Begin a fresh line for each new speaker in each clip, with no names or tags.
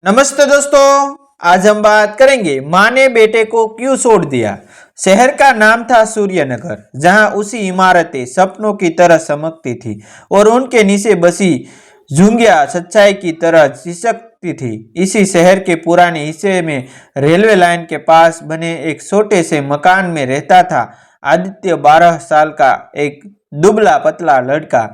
नमस्ते दोस्तों, आज हम बात करेंगे माँ ने बेटे को क्यों छोड़ दिया। शहर का नाम था सूर्यनगर, जहां उसी इमारतें सपनों की तरह चमकती थी और उनके नीचे बसी झुंगियां सच्चाई की तरह सिसकती थी। इसी शहर के पुराने हिस्से में रेलवे लाइन के पास बने एक छोटे से मकान में रहता था आदित्य। 12 साल का एक दुबला पतला लड़का,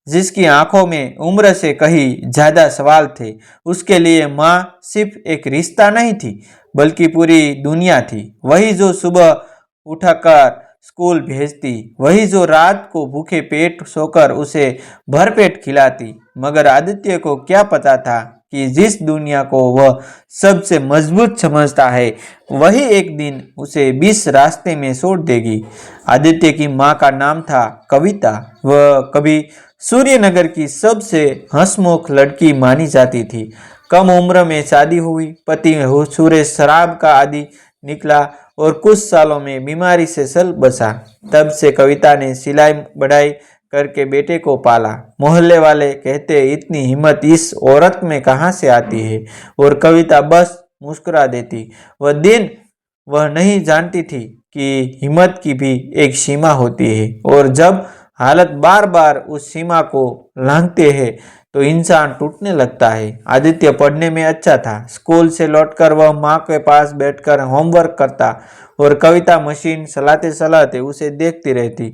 जिसकी आंखों में उम्र से कहीं ज्यादा सवाल थे। उसके लिए माँ सिर्फ एक रिश्ता नहीं थी, बल्कि पूरी दुनिया थी। वही जो सुबह उठकर स्कूल भेजती, वही जो रात को भूखे पेट सोकर उसे भरपेट खिलाती। मगर आदित्य को क्या पता था कि जिस दुनिया को वह सबसे मजबूत समझता है, वही एक दिन उसे बीच रास्ते में छोड़ देगी। आदित्य की माँ का नाम था कविता। वह कभी सूर्यनगर की सबसे हंसमुख लड़की मानी जाती थी। कम उम्र में शादी हुई, पति सुरेश शराब का आदी निकला और कुछ सालों में बीमारी से चल बसा। तब से कविता ने सिलाई बढ़ाई करके बेटे को पाला। मोहल्ले वाले कहते, इतनी हिम्मत इस औरत में कहाँ से आती है, और कविता बस मुस्कुरा देती। वह नहीं जानती थी कि हिम्मत की भी एक सीमा होती है, और जब हालत बार बार उस सीमा को लांघते हैं तो इंसान टूटने लगता है। आदित्य पढ़ने में अच्छा था। स्कूल से लौटकर वह माँ के पास बैठकर होमवर्क करता और कविता मशीन चलाते चलाते उसे देखती रहती।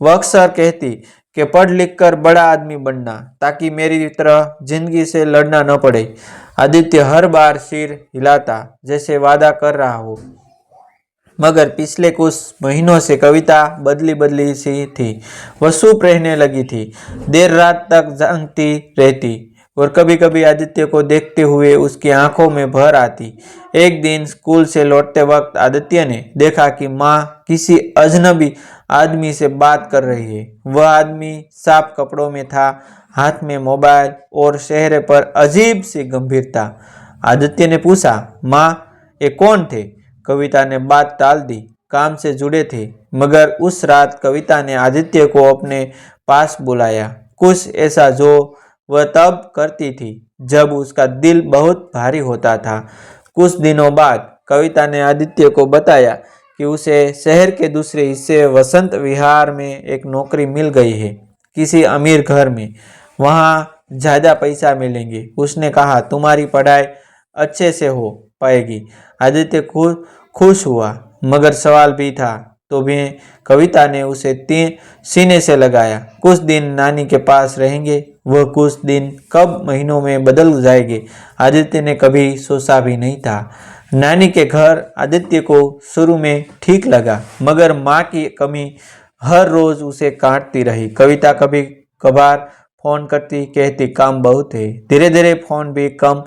वह अक्सर कहती कि पढ़ लिख कर बड़ा आदमी बनना, ताकि मेरी तरह जिंदगी से लड़ना न पड़े। आदित्य हर बार सिर हिलाता, जैसे वादा कर रहा हो। मगर पिछले कुछ महीनों से कविता बदली बदली सी थी। वह चुप रहने लगी थी, देर रात तक जागती रहती, और कभी कभी आदित्य को देखते हुए उसकी आंखों में भर आती। एक दिन स्कूल से लौटते वक्त आदित्य ने देखा कि माँ किसी अजनबी आदमी से बात कर रही है। वह आदमी साफ कपड़ों में था, हाथ में मोबाइल, और चेहरे पर अजीब सी गंभीरता। आदित्य ने पूछा, माँ ये कौन थे? कविता ने बात टाल दी, काम से जुड़े थे। मगर उस रात कविता ने आदित्य को अपने पास बुलाया, कुछ ऐसा जो वह तब करती थी जब उसका दिल बहुत भारी होता था। कुछ दिनों बाद कविता ने आदित्य को बताया कि उसे शहर के दूसरे हिस्से वसंत विहार में एक नौकरी मिल गई है, किसी अमीर घर में। वहाँ ज़्यादा पैसा मिलेंगे। उसने कहा, तुम्हारी पढ़ाई अच्छे से हो पाएगी। आदित्य खुश हुआ, मगर सवाल भी था। तो भी कविता ने उसे सीने से लगाया। कुछ दिन नानी के पास रहेंगे। वह कुछ दिन कब महीनों में बदल जाएंगे, आदित्य ने कभी सोचा भी नहीं था। नानी के घर आदित्य को शुरू में ठीक लगा, मगर माँ की कमी हर रोज उसे काटती रही। कविता कभी कभार फोन करती, कहती काम बहुत है। धीरे धीरे फोन भी कम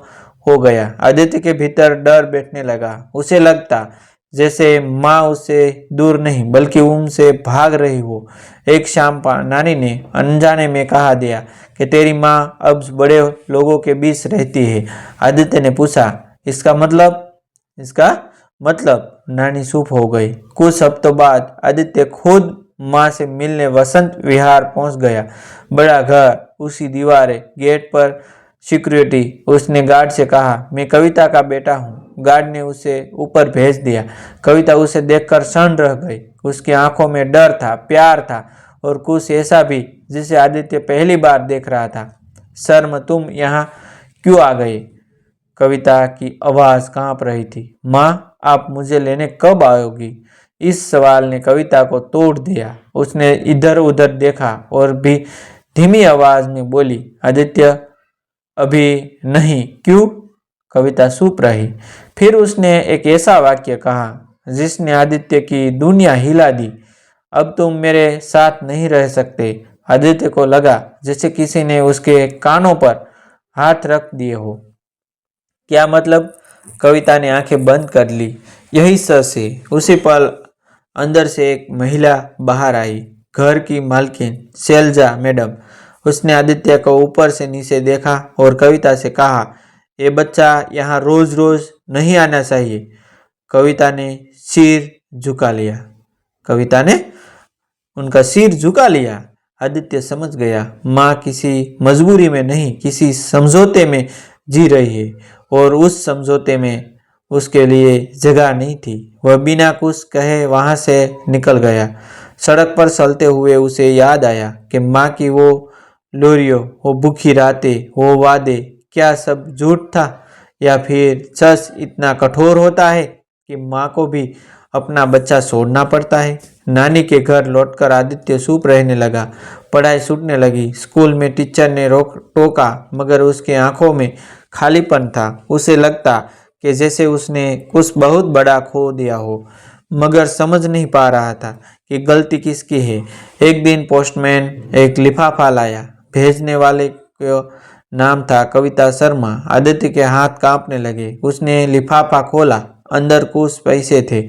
हो गया। आदित्य के भीतर डर बैठने लगा। उसे लगता जैसे माँ उससे दूर नहीं, बल्कि उनसे भाग रही हो। एक शाम नानी ने अनजाने में कहा दिया कि तेरी माँ अब बड़े लोगों के बीच रहती है। आदित्य ने पूछा, इसका मतलब नानी चुप हो गई। कुछ हफ्तों बाद आदित्य खुद माँ से मिलने वसंत विहार पहुंच गया। बड़ा घर, उसी दीवारें, गेट पर सिक्योरिटी। उसने गार्ड से कहा, मैं कविता का बेटा हूँ। गार्ड ने उसे ऊपर भेज दिया। कविता उसे देखकर सन्न रह गई। उसकी आंखों में डर था, प्यार था, और कुछ ऐसा भी जिसे आदित्य पहली बार देख रहा था। शर्म, तुम यहाँ क्यों आ गए? कविता की आवाज कांप रही थी। माँ, आप मुझे लेने कब आओगी? इस सवाल ने कविता को तोड़ दिया। उसने इधर उधर देखा और भी धीमी आवाज में बोली, आदित्य अभी नहीं। क्यों? कविता चुप रही। फिर उसने एक ऐसा वाक्य कहा जिसने आदित्य की दुनिया हिला दी, अब तुम मेरे साथ नहीं रह सकते। आदित्य को लगा जैसे किसी ने उसके कानों पर हाथ रख दिए हो। क्या मतलब? कविता ने आंखें बंद कर ली। यही सच है। उसी पल अंदर से एक महिला बाहर आई, घर की मालकिन शैलजा मैडम। उसने आदित्य को ऊपर से नीचे देखा और कविता से कहा, ये बच्चा यहाँ रोज रोज नहीं आना चाहिए। कविता ने सिर झुका लिया। कविता ने उनका सिर झुका लिया। आदित्य समझ गया, माँ किसी मजबूरी में नहीं, किसी समझौते में जी रही है। और उस समझौते में उसके लिए जगह नहीं थी। वह बिना कुछ कहे वहां से निकल गया। सड़क पर चलते हुए उसे याद आया कि माँ की वो लोरियों, वो भूखी रातें, वो वादे, क्या सब झूठ था? या फिर सच इतना कठोर होता है कि माँ को भी अपना बच्चा छोड़ना पड़ता है? नानी के घर लौटकर आदित्य चुप रहने लगा। पढ़ाई छूटने लगी। स्कूल में टीचर ने रोक टोका, मगर उसकी आंखों में खालीपन था। उसे लगता कि जैसे उसने कुछ बहुत बड़ा खो दिया हो, मगर समझ नहीं पा रहा था कि गलती किसकी है। एक दिन पोस्टमैन एक लिफाफा लाया। भेजने वाले का नाम था कविता शर्मा। आदित्य के हाथ कांपने लगे। उसने लिफाफा खोला। अंदर कुछ पैसे थे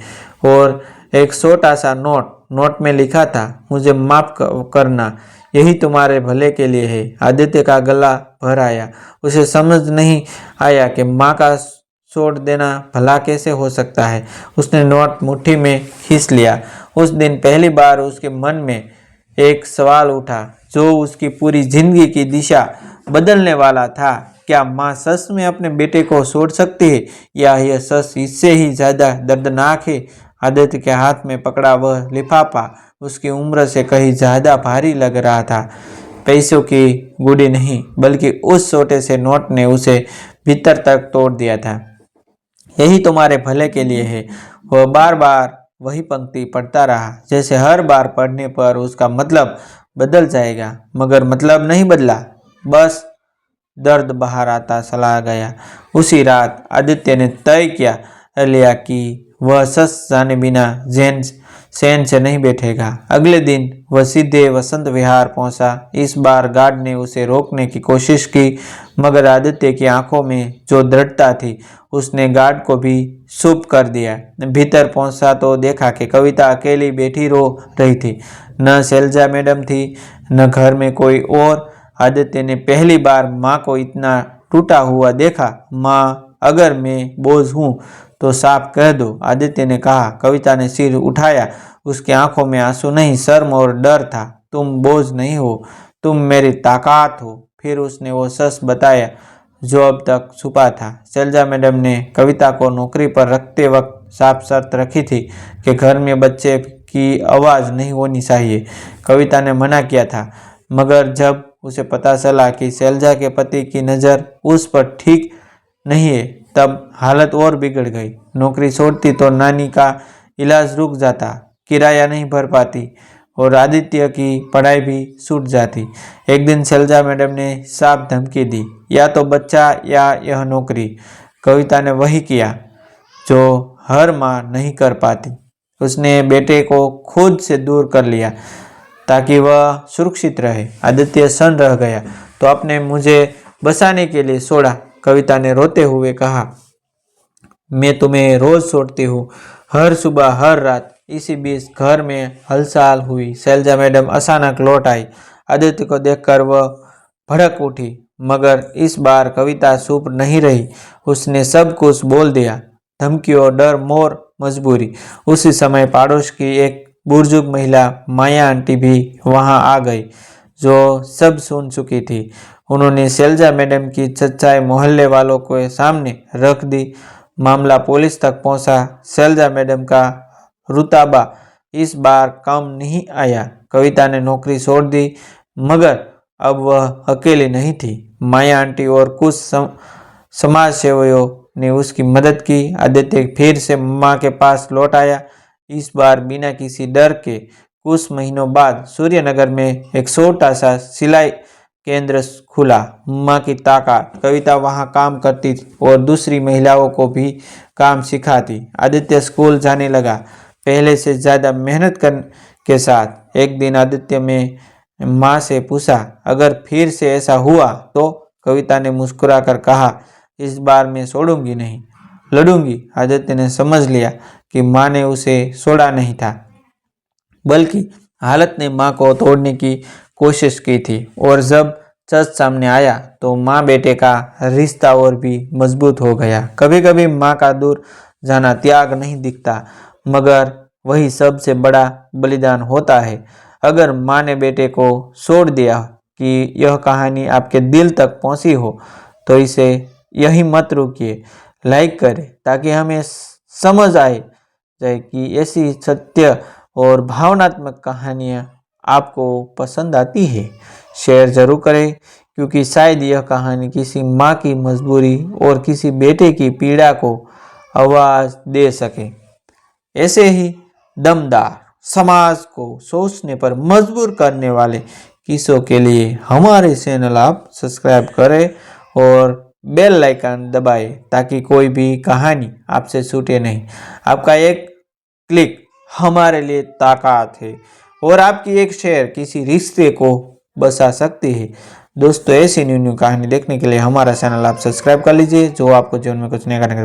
और एक छोटा सा नोट। नोट में लिखा था, मुझे माफ करना, यही तुम्हारे भले के लिए है। आदित्य का गला भर आया। उसे समझ नहीं आया कि माँ का छोड़ देना भला कैसे हो सकता है। उसने नोट मुट्ठी में खींच लिया। उस दिन पहली बार उसके मन में एक सवाल उठा जो उसकी पूरी जिंदगी की दिशा बदलने वाला था। क्या माँ सच में अपने बेटे को छोड़ सकती है, या यह सच इससे ही ज्यादा दर्दनाक है? आदित्य के हाथ में पकड़ा वह लिफाफा उसकी उम्र से कहीं ज्यादा भारी लग रहा था। पैसों की गुड़ी नहीं, बल्कि उस छोटे से नोट ने उसे भीतर तक तोड़ दिया था। यही तुम्हारे भले के लिए है। वह बार बार वही पंक्ति पढ़ता रहा, जैसे हर बार पढ़ने पर उसका मतलब बदल जाएगा, मगर मतलब नहीं बदला। बस दर्द बाहर आता चला गया। उसी रात आदित्य ने तय किया लिया कि वह सच जाने बिना चैन से नहीं बैठेगा। अगले दिन वह सीधे वसंत विहार पहुंचा। इस बार गार्ड ने उसे रोकने की कोशिश की, मगर आदित्य की आंखों में जो दृढ़ता थी, उसने गार्ड को भी चुप कर दिया। भीतर पहुंचा तो देखा कि कविता अकेली बैठी रो रही थी। न शैलजा मैडम थी, न घर में कोई और। आदित्य ने पहली बार माँ को इतना टूटा हुआ देखा। माँ, अगर मैं बोझ हूँ तो साफ कह दो, आदित्य ने कहा। कविता ने सिर उठाया। उसकी आंखों में आंसू नहीं, शर्म और डर था। तुम बोझ नहीं हो, तुम मेरी ताकत हो। फिर उसने वो सच बताया जो अब तक छुपा था। शैलजा मैडम ने कविता को नौकरी पर रखते वक्त साफ शर्त रखी थी कि घर में बच्चे की आवाज़ नहीं होनी चाहिए। कविता ने मना किया था, मगर जब उसे पता चला कि शैलजा के पति की नज़र उस पर ठीक नहीं है, तब हालत और बिगड़ गई। नौकरी छोड़ती तो नानी का इलाज रुक जाता, किराया नहीं भर पाती और आदित्य की पढ़ाई भी छूट जाती। एक दिन शैलजा मैडम ने साफ धमकी दी, या तो बच्चा या यह नौकरी। कविता ने वही किया जो हर माँ नहीं कर पाती। उसने बेटे को खुद से दूर कर लिया ताकि वह सुरक्षित रहे। आदित्य सन्न रह गया तो आपने मुझे बचाने के लिए छोड़ा। कविता ने रोते हुए कहा, मैं तुम्हें रोज छोड़ती हूँ, हर सुबह हर रात। इसी बीच घर में हलचल हुई। शैलजा मैडम अचानक लौट आई। आदित्य को देखकर वह भड़क उठी, मगर इस बार कविता चुप नहीं रही। उसने सब कुछ बोल दिया, धमकियों, डर, मोर, मजबूरी। उसी समय पड़ोस की एक बुजुर्ग महिला माया आंटी भी वहां आ गई, जो सब सुन चुकी थी। उन्होंने शैलजा मैडम की सच्चाई मोहल्ले वालों के सामने रख दी। मामला पुलिस तक पहुंचा। शैलजा मैडम का रुतबा इस बार कम नहीं आया। कविता ने नौकरी छोड़ दी, मगर अब वह अकेली नहीं थी। माया आंटी और कुछ समाज सेवियों ने उसकी मदद की। आदित्य फिर से माँ के पास लौट आया, इस बार बिना किसी डर के। कुछ महीनों बाद सूर्यनगर में एक छोटा सा सिलाई केंद्र खुला। माँ की ताकत। कविता वहां काम करती और दूसरी महिलाओं को भी काम सिखाती। आदित्य स्कूल जाने लगा, पहले से ज्यादा मेहनत के साथ। एक दिन आदित्य में माँ से पूछा, अगर फिर से ऐसा हुआ तो? कविता ने मुस्कुराकर कहा, इस बार मैं छोड़ूंगी नहीं, लड़ूंगी। आदित्य ने समझ लिया कि माँ ने उसे छोड़ा नहीं था, बल्कि हालत ने माँ को तोड़ने की कोशिश की थी। और जब सच सामने आया तो माँ बेटे का रिश्ता और भी मजबूत हो गया। कभी कभी माँ का दूर जाना त्याग नहीं दिखता, मगर वही सबसे बड़ा बलिदान होता है। अगर माँ ने बेटे को छोड़ दिया कि यह कहानी आपके दिल तक पहुंची हो तो इसे यही मत रुकिए, लाइक करें ताकि हमें समझ आए जाए कि ऐसी सत्य और भावनात्मक कहानियाँ आपको पसंद आती है। शेयर जरूर करें क्योंकि शायद यह कहानी किसी माँ की मजबूरी और किसी बेटे की पीड़ा को आवाज़ दे सके। ऐसे ही दमदार, समाज को सोचने पर मजबूर करने वाले किस्सों के लिए हमारे चैनल आप सब्सक्राइब करें और बेल आइकन दबाएं ताकि कोई भी कहानी आपसे छूटे नहीं। आपका एक क्लिक हमारे लिए ताकत है और आपकी एक शेयर किसी रिश्ते को बचा सकती है। दोस्तों, ऐसी न्यू न्यू कहानी देखने के लिए हमारा चैनल आप सब्सक्राइब कर लीजिए जो आपको जीवन में कुछ नया करने का